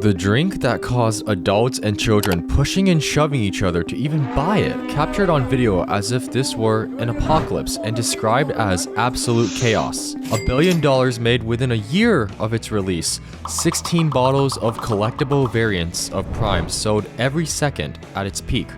The drink that caused adults and children pushing and shoving each other to even buy it, captured on video as if this were an apocalypse and described as absolute chaos. $1 billion made within a year of its release. 16 bottles of collectible variants of Prime sold every second at its peak.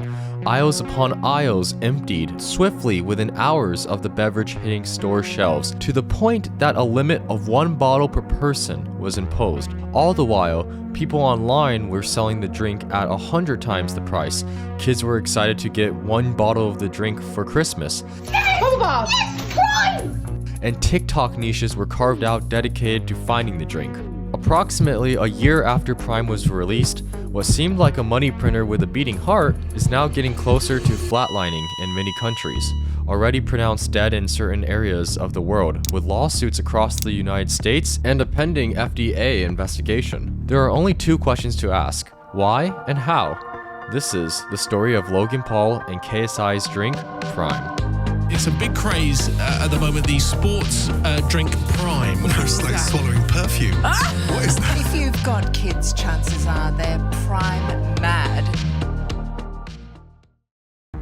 Aisles upon aisles emptied swiftly within hours of the beverage hitting store shelves, to the point that a limit of 1 bottle per person was imposed. All the while, people online were selling the drink at 100 times the price. Kids were excited to get 1 bottle of the drink for Christmas. Yes, Prime! And TikTok niches were carved out dedicated to finding the drink. Approximately a year after Prime was released, what seemed like a money printer with a beating heart is now getting closer to flatlining in many countries, already pronounced dead in certain areas of the world, with lawsuits across the United States and a pending FDA investigation. There are only 2 questions to ask: why and how? This is the story of Logan Paul and KSI's drink, Prime. It's a big craze at the moment, the sports drink Prime. Almost like swallowing perfume. What is that? If you've got kids, chances are they're Prime mad.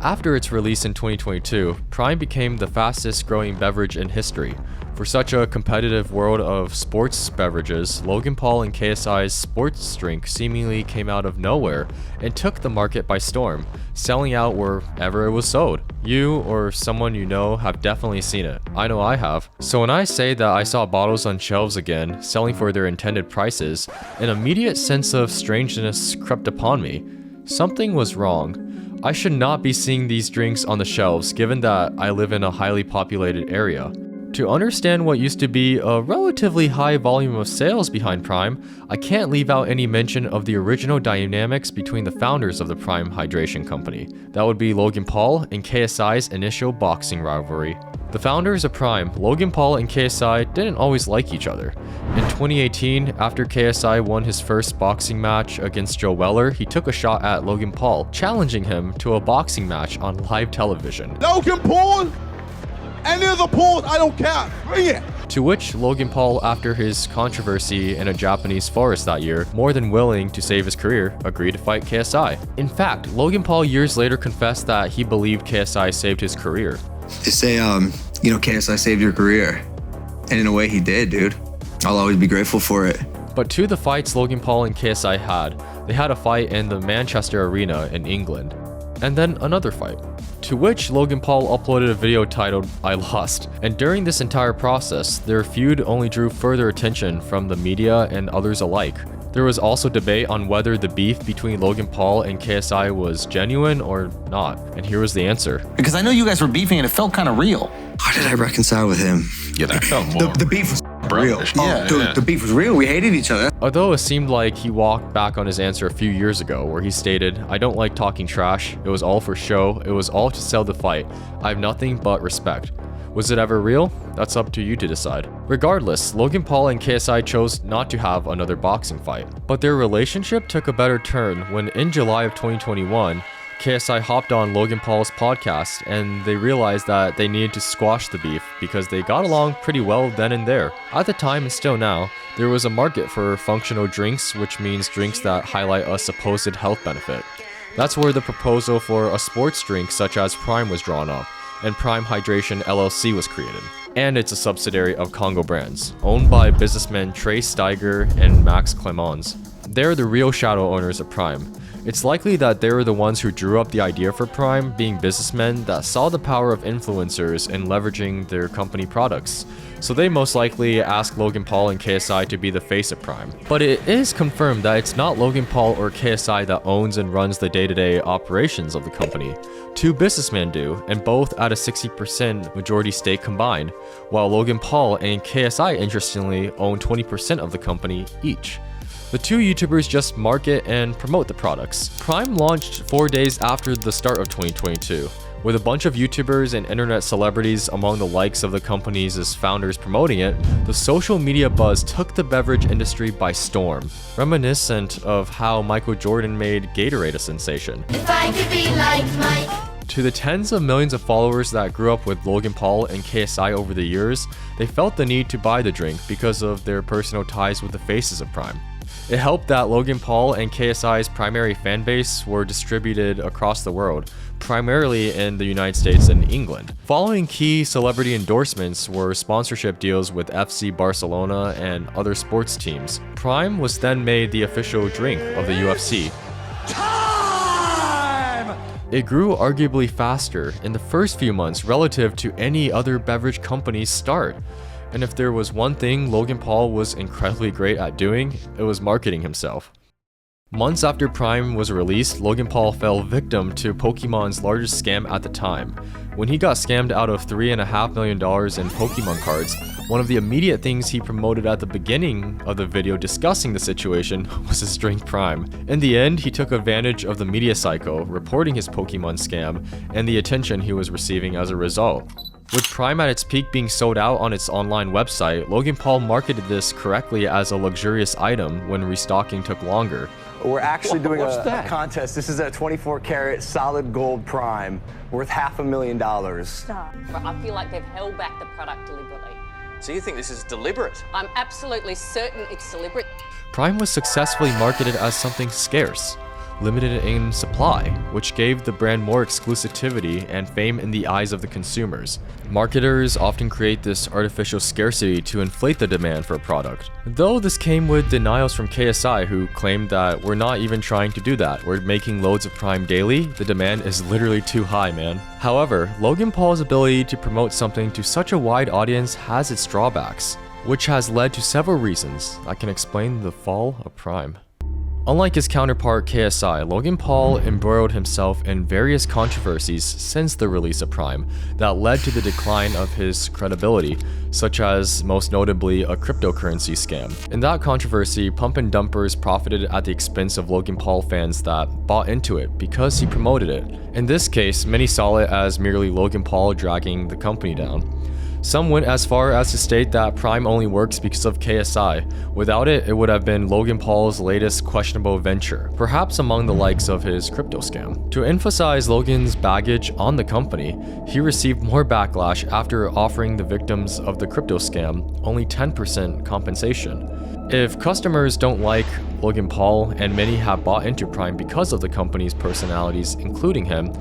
After its release in 2022, Prime became the fastest growing beverage in history. For such a competitive world of sports beverages, Logan Paul and KSI's sports drink seemingly came out of nowhere and took the market by storm, selling out wherever it was sold. You or someone you know have definitely seen it. I know I have. So when I say that I saw bottles on shelves again, selling for their intended prices, an immediate sense of strangeness crept upon me. Something was wrong. I should not be seeing these drinks on the shelves, given that I live in a highly populated area. To understand what used to be a relatively high volume of sales behind Prime, I can't leave out any mention of the original dynamics between the founders of the Prime Hydration Company. That would be Logan Paul and KSI's initial boxing rivalry. The founders of Prime, Logan Paul and KSI, didn't always like each other. In 2018, after KSI won his first boxing match against Joe Weller, he took a shot at Logan Paul, challenging him to a boxing match on live television. Logan Paul? Any of the Pauls, I don't care. Bring it! To which Logan Paul, after his controversy in a Japanese forest that year, more than willing to save his career, agreed to fight KSI. In fact, Logan Paul years later confessed that he believed KSI saved his career. To say, KSI saved your career. And in a way he did, dude. I'll always be grateful for it. But to the fights Logan Paul and KSI had, they had a fight in the Manchester Arena in England. And then another fight. To which Logan Paul uploaded a video titled, "I Lost." And during this entire process, their feud only drew further attention from the media and others alike. There was also debate on whether the beef between Logan Paul and KSI was genuine or not. And here was the answer. Because I know you guys were beefing and it felt kind of real. How did I reconcile with him? Yeah, that felt more. The beef was real. Yeah, Dude, the beef was real. We hated each other. Although it seemed like he walked back on his answer a few years ago, where he stated, "I don't like talking trash. It was all for show. It was all to sell the fight. I have nothing but respect." Was it ever real? That's up to you to decide. Regardless, Logan Paul and KSI chose not to have another boxing fight. But their relationship took a better turn when in July of 2021, KSI hopped on Logan Paul's podcast and they realized that they needed to squash the beef because they got along pretty well then and there. At the time and still now, there was a market for functional drinks, which means drinks that highlight a supposed health benefit. That's where the proposal for a sports drink such as Prime was drawn up, and Prime Hydration LLC was created. And it's a subsidiary of Congo Brands, owned by businessmen Trey Steiger and Max Clemons. They're the real shadow owners of Prime. It's likely that they were the ones who drew up the idea for Prime, being businessmen that saw the power of influencers in leveraging their company products. So they most likely asked Logan Paul and KSI to be the face of Prime. But it is confirmed that it's not Logan Paul or KSI that owns and runs the day-to-day operations of the company. 2 businessmen do, and both at a 60% majority stake combined, while Logan Paul and KSI interestingly own 20% of the company each. The 2 YouTubers just market and promote the products. Prime launched 4 days after the start of 2022, with a bunch of YouTubers and internet celebrities among the likes of the company's founders promoting it. The social media buzz took the beverage industry by storm, reminiscent of how Michael Jordan made Gatorade a sensation. If I could be like Mike. To the tens of millions of followers that grew up with Logan Paul and KSI over the years, they felt the need to buy the drink because of their personal ties with the faces of Prime. It helped that Logan Paul and KSI's primary fan base were distributed across the world, primarily in the United States and England. Following key celebrity endorsements were sponsorship deals with FC Barcelona and other sports teams. Prime was then made the official drink of the UFC. It grew arguably faster in the first few months relative to any other beverage company's start. And if there was one thing Logan Paul was incredibly great at doing, it was marketing himself. Months after Prime was released, Logan Paul fell victim to Pokemon's largest scam at the time. When he got scammed out of $3.5 million in Pokemon cards, one of the immediate things he promoted at the beginning of the video discussing the situation was his drink Prime. In the end, he took advantage of the media cycle, reporting his Pokemon scam and the attention he was receiving as a result. With Prime at its peak being sold out on its online website, Logan Paul marketed this correctly as a luxurious item when restocking took longer. We're actually doing a contest. This is a 24-karat solid gold Prime worth $500,000. Stop. I feel like they've held back the product deliberately. So you think this is deliberate? I'm absolutely certain it's deliberate. Prime was successfully marketed as something scarce, limited in supply, which gave the brand more exclusivity and fame in the eyes of the consumers. Marketers often create this artificial scarcity to inflate the demand for a product. Though this came with denials from KSI, who claimed that we're not even trying to do that, we're making loads of Prime daily, the demand is literally too high, man. However, Logan Paul's ability to promote something to such a wide audience has its drawbacks, which has led to several reasons that can explain the fall of Prime. Unlike his counterpart KSI, Logan Paul embroiled himself in various controversies since the release of Prime that led to the decline of his credibility, such as most notably a cryptocurrency scam. In that controversy, pump and dumpers profited at the expense of Logan Paul fans that bought into it because he promoted it. In this case, many saw it as merely Logan Paul dragging the company down. Some went as far as to state that Prime only works because of KSI. Without it, it would have been Logan Paul's latest questionable venture, perhaps among the likes of his crypto scam. To emphasize Logan's baggage on the company, he received more backlash after offering the victims of the crypto scam only 10% compensation. If customers don't like Logan Paul, and many have bought into Prime because of the company's personalities, including him,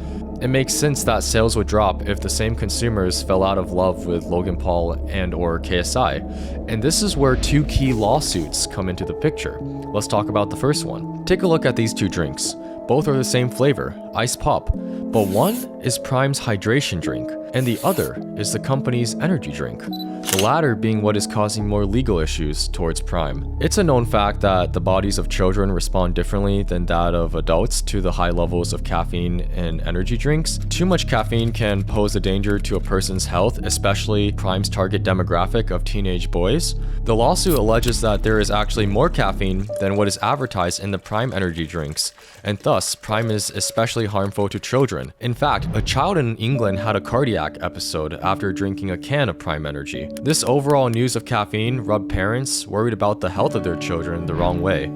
it makes sense that sales would drop if the same consumers fell out of love with Logan Paul and or KSI. And this is where two key lawsuits come into the picture. Let's talk about the first one. Take a look at these two drinks. Both are the same flavor, Ice Pop, but one is Prime's hydration drink, and the other is the company's energy drink. The latter being what is causing more legal issues towards Prime. It's a known fact that the bodies of children respond differently than that of adults to the high levels of caffeine in energy drinks. Too much caffeine can pose a danger to a person's health, especially Prime's target demographic of teenage boys. The lawsuit alleges that there is actually more caffeine than what is advertised in the Prime energy drinks, and thus Prime is especially harmful to children. In fact, a child in England had a cardiac episode after drinking a can of Prime energy. This overall news of caffeine rubbed parents worried about the health of their children the wrong way.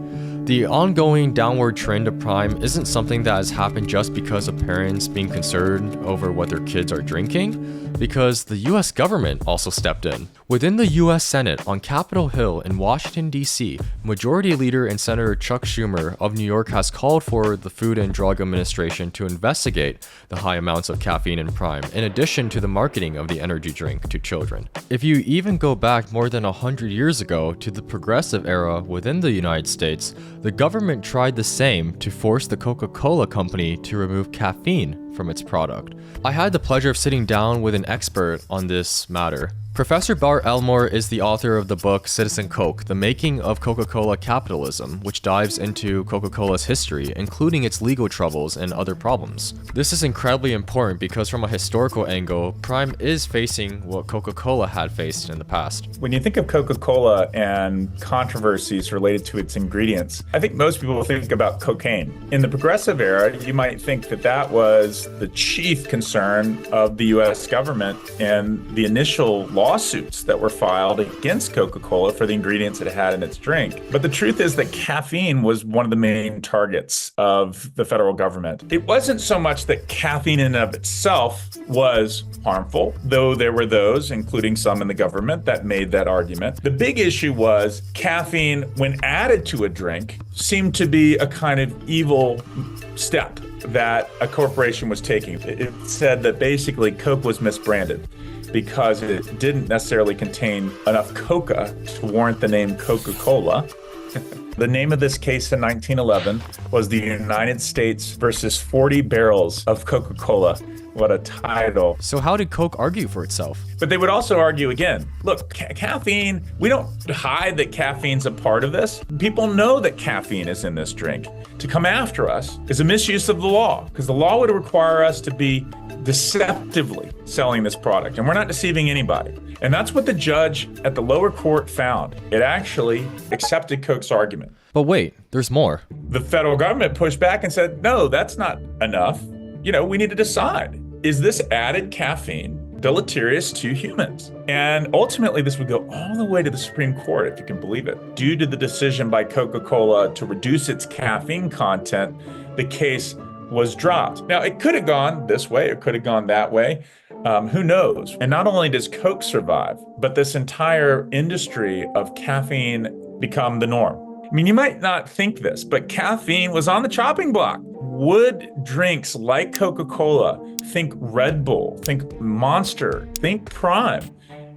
The ongoing downward trend of Prime isn't something that has happened just because of parents being concerned over what their kids are drinking, because the US government also stepped in. Within the US Senate on Capitol Hill in Washington, D.C., Majority Leader and Senator Chuck Schumer of New York has called for the Food and Drug Administration to investigate the high amounts of caffeine in Prime, in addition to the marketing of the energy drink to children. If you even go back more than 100 years ago to the progressive era within the United States, the government tried the same to force the Coca-Cola company to remove caffeine from its product. I had the pleasure of sitting down with an expert on this matter. Professor Bart Elmore is the author of the book Citizen Coke, The Making of Coca-Cola Capitalism, which dives into Coca-Cola's history, including its legal troubles and other problems. This is incredibly important because from a historical angle, Prime is facing what Coca-Cola had faced in the past. When you think of Coca-Cola and controversies related to its ingredients, I think most people think about cocaine. In the progressive era, you might think that that was the chief concern of the US government, and the initial lawsuits that were filed against Coca-Cola for the ingredients it had in its drink. But the truth is that caffeine was one of the main targets of the federal government. It wasn't so much that caffeine in and of itself was harmful, though there were those, including some in the government, that made that argument. The big issue was caffeine, when added to a drink, seemed to be a kind of evil step that a corporation was taking. It said that basically Coke was misbranded because it didn't necessarily contain enough coca to warrant the name Coca-Cola. The name of this case in 1911 was the United States versus 40 barrels of Coca-Cola. What a title. So how did Coke argue for itself? But they would also argue again, look, caffeine, we don't hide that caffeine's a part of this. People know that caffeine is in this drink. To come after us is a misuse of the law, because the law would require us to be deceptively selling this product, and we're not deceiving anybody. And that's what the judge at the lower court found. It actually accepted Coke's argument. But wait, there's more. The federal government pushed back and said, no, that's not enough. We need to decide, is this added caffeine deleterious to humans? And ultimately, this would go all the way to the Supreme Court, if you can believe it. Due to the decision by Coca-Cola to reduce its caffeine content, the case was dropped. Now, it could have gone this way, it could have gone that way. Who knows? And not only does Coke survive, but this entire industry of caffeine become the norm. I mean, you might not think this, but caffeine was on the chopping block. Would drinks like Coca-Cola, think Red Bull, think Monster, think Prime,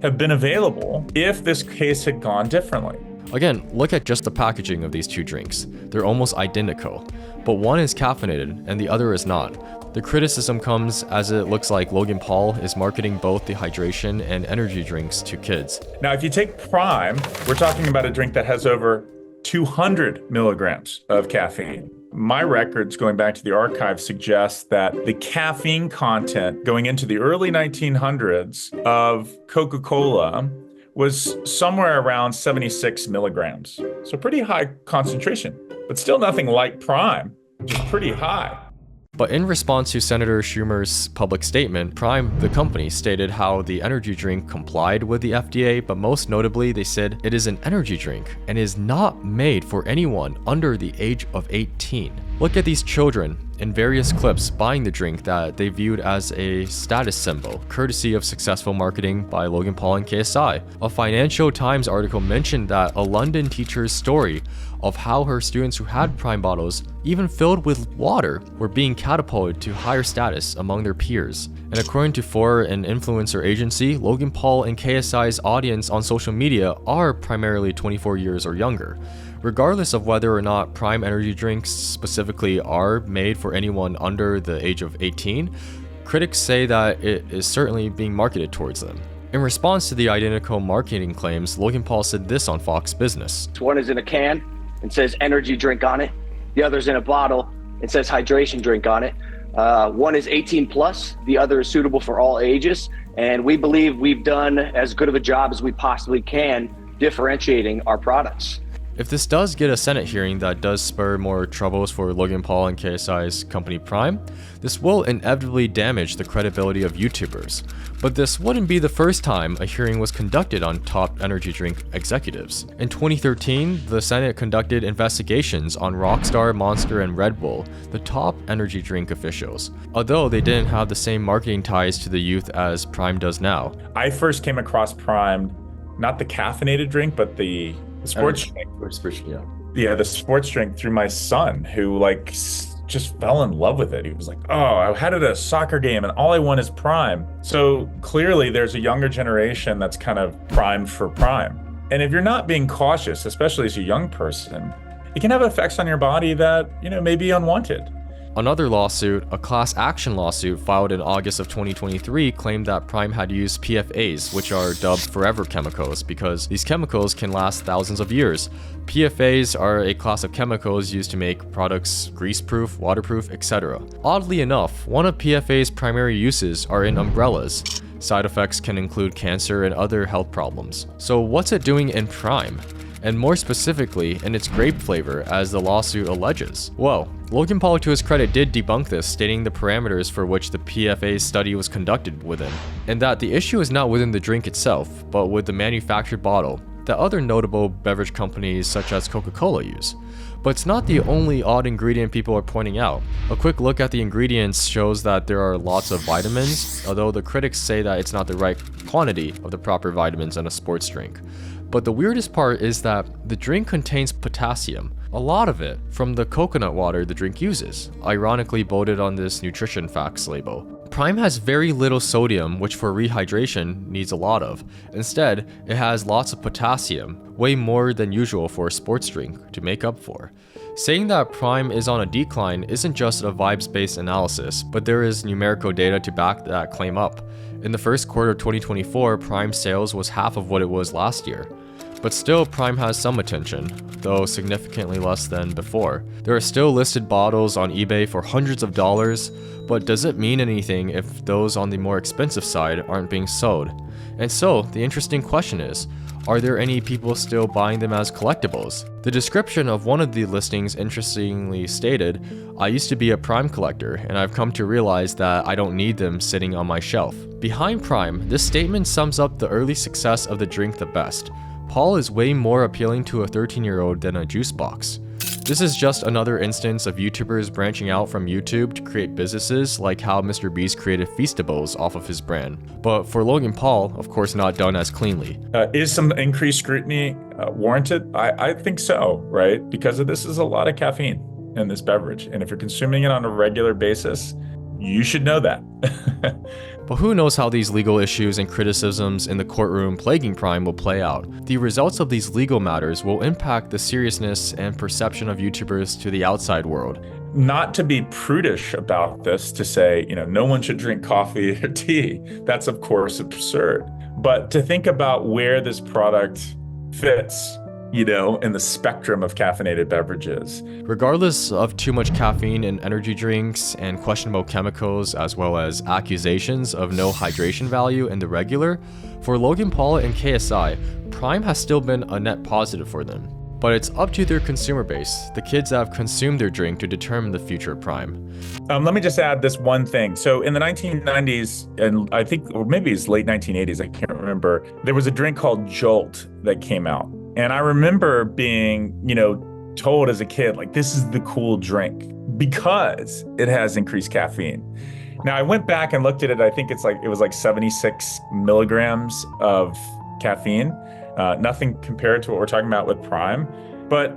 have been available if this case had gone differently? Again, look at just the packaging of these two drinks. They're almost identical, but one is caffeinated and the other is not. The criticism comes as it looks like Logan Paul is marketing both the hydration and energy drinks to kids. Now, if you take Prime, we're talking about a drink that has over 200 milligrams of caffeine. My records going back to the archive suggest that the caffeine content going into the early 1900s of Coca-Cola was somewhere around 76 milligrams. So pretty high concentration, but still nothing like Prime, which is pretty high. But in response to Senator Schumer's public statement, Prime, the company, stated how the energy drink complied with the FDA, but most notably, they said it is an energy drink and is not made for anyone under the age of 18. Look at these children in various clips buying the drink that they viewed as a status symbol, courtesy of successful marketing by Logan Paul and KSI. A Financial Times article mentioned that a London teacher's story of how her students who had Prime bottles, even filled with water, were being catapulted to higher status among their peers. And according to For, an influencer agency, Logan Paul and KSI's audience on social media are primarily 24 years or younger. Regardless of whether or not Prime energy drinks specifically are made for anyone under the age of 18, critics say that it is certainly being marketed towards them. In response to the identical marketing claims, Logan Paul said this on Fox Business. One is in a can and says energy drink on it. The other's in a bottle and says hydration drink on it. One is 18 plus, the other is suitable for all ages. And we believe we've done as good of a job as we possibly can differentiating our products. If this does get a Senate hearing that does spur more troubles for Logan Paul and KSI's company Prime, this will inevitably damage the credibility of YouTubers. But this wouldn't be the first time a hearing was conducted on top energy drink executives. In 2013, the Senate conducted investigations on Rockstar, Monster, and Red Bull, the top energy drink officials, although they didn't have the same marketing ties to the youth as Prime does now. I first came across Prime, not the caffeinated drink, but the sports drink. Yeah, the sports drink through my son, who just fell in love with it. He was like, oh, I had it at a soccer game and all I want is Prime. So clearly there's a younger generation that's kind of primed for Prime. And if you're not being cautious, especially as a young person, it can have effects on your body that, may be unwanted. Another lawsuit, a class action lawsuit filed in August of 2023, claimed that Prime had used PFAs, which are dubbed forever chemicals, because these chemicals can last thousands of years. PFAs are a class of chemicals used to make products grease-proof, waterproof, etc. Oddly enough, one of PFA's primary uses are in umbrellas. Side effects can include cancer and other health problems. So what's it doing in Prime? and more specifically in its grape flavor, as the lawsuit alleges. Well, Logan Paul, to his credit, did debunk this, stating the parameters for which the PFA's study was conducted within, and that the issue is not within the drink itself, but with the manufactured bottle that other notable beverage companies such as Coca-Cola use. But it's not the only odd ingredient people are pointing out. A quick look at the ingredients shows that there are lots of vitamins, although the critics say that it's not the right quantity of the proper vitamins in a sports drink. But the weirdest part is that the drink contains potassium, a lot of it from the coconut water the drink uses, ironically bolded on this nutrition facts label. Prime has very little sodium, which for rehydration needs a lot of. Instead, it has lots of potassium, way more than usual for a sports drink to make up for. Saying that Prime is on a decline isn't just a vibes-based analysis, but there is numerical data to back that claim up. In the first quarter of 2024, Prime sales was half of what it was last year. But still, Prime has some attention, though significantly less than before. There are still listed bottles on eBay for hundreds of dollars, but does it mean anything if those on the more expensive side aren't being sold? And so, the interesting question is, are there any people still buying them as collectibles? The description of one of the listings interestingly stated, "I used to be a Prime collector, and I've come to realize that I don't need them sitting on my shelf." Behind Prime, this statement sums up the early success of the drink the best. Paul is way more appealing to a 13-year-old than a juice box. This is just another instance of YouTubers branching out from YouTube to create businesses, like how Mr. Beast created Feastables off of his brand. But for Logan Paul, of course not done as cleanly. Is some increased scrutiny warranted? I think so, right? Because this is a lot of caffeine in this beverage. And if you're consuming it on a regular basis, you should know that. But who knows how these legal issues and criticisms in the courtroom plaguing Prime will play out. The results of these legal matters will impact the seriousness and perception of YouTubers to the outside world. Not to be prudish about this, to say, no one should drink coffee or tea. That's of course absurd. But to think about where this product fits, in the spectrum of caffeinated beverages. Regardless of too much caffeine in energy drinks and questionable chemicals, as well as accusations of no hydration value in the regular, for Logan Paul and KSI, Prime has still been a net positive for them. But it's up to their consumer base, the kids that have consumed their drink, to determine the future of Prime. Let me just add this one thing. So in the 1990s, and I think, or maybe it's late 1980s, I can't remember, there was a drink called Jolt that came out. And I remember being, told as a kid, like, this is the cool drink because it has increased caffeine. Now I went back and looked at it. I think it was like 76 milligrams of caffeine. Nothing compared to what we're talking about with Prime. But,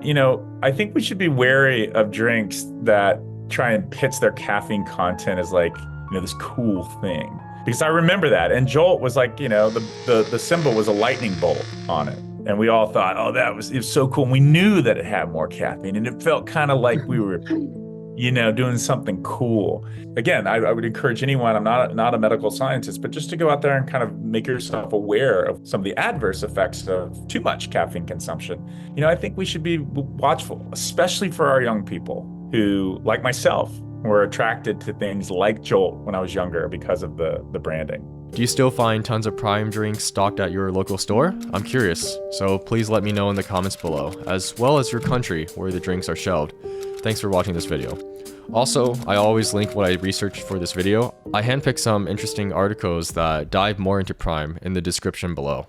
I think we should be wary of drinks that try and pitch their caffeine content as like, this cool thing. Because I remember that. And Jolt was like, the symbol was a lightning bolt on it. And we all thought, oh, it was so cool. And we knew that it had more caffeine, and it felt kind of like we were, doing something cool. Again, I would encourage anyone, I'm not a medical scientist, but just to go out there and kind of make yourself aware of some of the adverse effects of too much caffeine consumption. I think we should be watchful, especially for our young people who, like myself, were attracted to things like Jolt when I was younger because of the branding. Do you still find tons of Prime drinks stocked at your local store? I'm curious, so please let me know in the comments below, as well as your country where the drinks are shelved. Thanks for watching this video. Also, I always link what I researched for this video. I handpicked some interesting articles that dive more into Prime in the description below.